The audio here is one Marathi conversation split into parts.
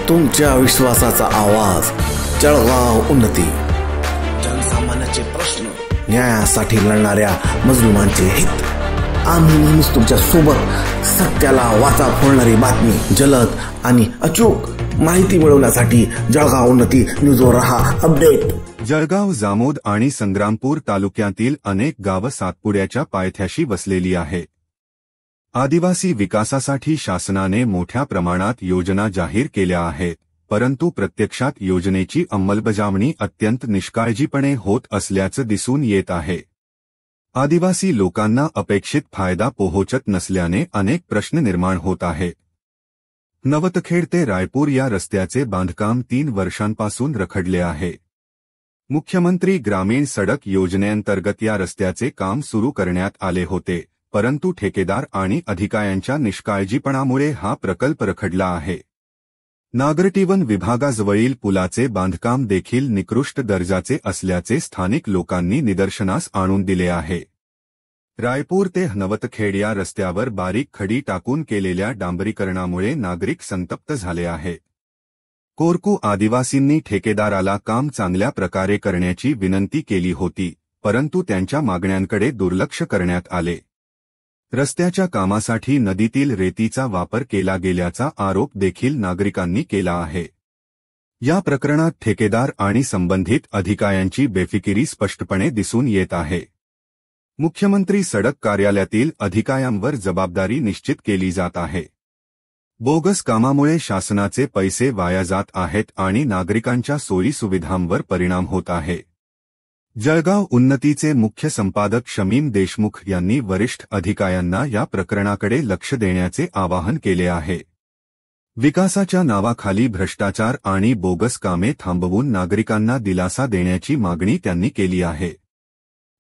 तुमच्या विश्वासाचा आवाज जळगाव उन्नती। जनसामान्याचे प्रश्न, न्यायासाठी लढणाऱ्या मजलुमांचे हित। आम्ही नेहमीच तुमच्या सोबत। सत्याला वाचा फोडणारी बातमी, जलद आणि अचूक माहिती मिळवण्यासाठी जळगाव उन्नती न्यूजवर रहा अपडेट। जळगाव, जामोद आणि संग्रामपूर तालुक्यातील अनेक गावं सातपुड्याच्या पायथ्याशी वसलेली आहेत। आदिवासी विकासासाठी शासनाने मोठ्या प्रमाणात योजना जाहीर केल्या आहेत, परंतु प्रत्यक्षात योजनेची अंमलबजावणी अत्यंत निष्काळजीपणे होत असल्याचं दिसून येत आहे। आदिवासी लोकांना अपेक्षित फायदा पोहोचत नसल्याने अनेक प्रश्न निर्माण होत आहेत। नवतखेड ते रायपूर या रस्त्याचे बांधकाम 3 वर्षांपासून रखडले आहे। मुख्यमंत्री ग्रामीण सडक योजनेअंतर्गत या रस्त्याचे काम सुरू करण्यात आले होते, परंतु ठेकेदार आणि अधिकाऱ्यांच्या निष्काळजीपणामुळे हा प्रकल्प रखडला आहे। नागरिक विभागाजवळील पुलाचे बांधकाम देखील निकृष्ट दर्जाचे असल्याचे स्थानिक लोकांनी निदर्शनास आणून दिले आहे। रायपूर ते नवतखेड या रस्त्यावर बारीक खडी टाकून केलेल्या डांबरीकरणामुळे नागरिक संतप्त झाले आहेत। कोरकू आदिवासींनी ठेकेदाराला काम चांगल्या प्रकारे करण्याची विनंती केली होती, परंतु त्यांच्या मागण्यांकडे दुर्लक्ष करण्यात आले। रस्त्याच्या कामासाठी नदीतील रेतीचा वापर केला गेल्याचा आरोप देखील नागरिकांनी केला आहे। या प्रकरणात ठेकेदार आणि संबंधित अधिकाऱ्यांची बेफिकिरी स्पष्टपणे दिसून येत आहे। मुख्यमंत्री सडक कार्यालयातील अधिकाऱ्यांवर जबाबदारी निश्चित केली जात आहे। बोगस कामामुळे शासनाचे पैसे वाया जात आहेत आणि नागरिकांच्या सोयीसुविधांवर परिणाम होत आहे। जळगाव उन्नतीचे मुख्य संपादक शमीम देशमुख यांनी वरिष्ठ अधिकाऱ्यांना या प्रकरणाकडे लक्ष देण्याचे आवाहन केले आहे। विकासाच्या नावाखाली भ्रष्टाचार आणि बोगस कामे थांबवून नागरिकांना दिलासा देण्याची मागणी त्यांनी केली आहे।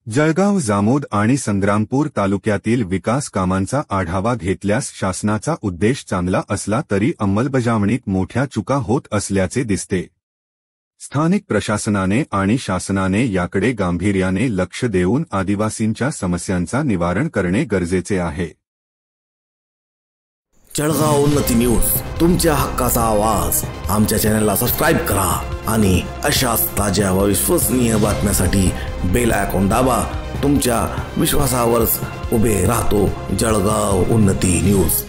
जळगाव, जामोद आणि संग्रामपूर तालुक्यातील विकास कामांचा आढावा घेतल्यास शासनाचा उद्देश चांगला असला तरी अंमलबजावणीत मोठ्या चुका होत असल्याचे दिसते। स्थानिक प्रशासनाने आणि शासनाने याकडे गांभीर्याने लक्ष देऊन आदिवासींच्या समस्यांचा निवारण करणे गरजेचे आहे। जळगाव उन्नती न्यूज, तुमच्या हक्काचा आवाज। आमच्या चॅनलला सबस्क्राइब करा आणि अशाच ताज्या व विश्वसनीय बातम्यांसाठी बेल आयकॉन दाबा। तुमच्या विश्वासावरच उभे राहतो जळगाव उन्नती न्यूज।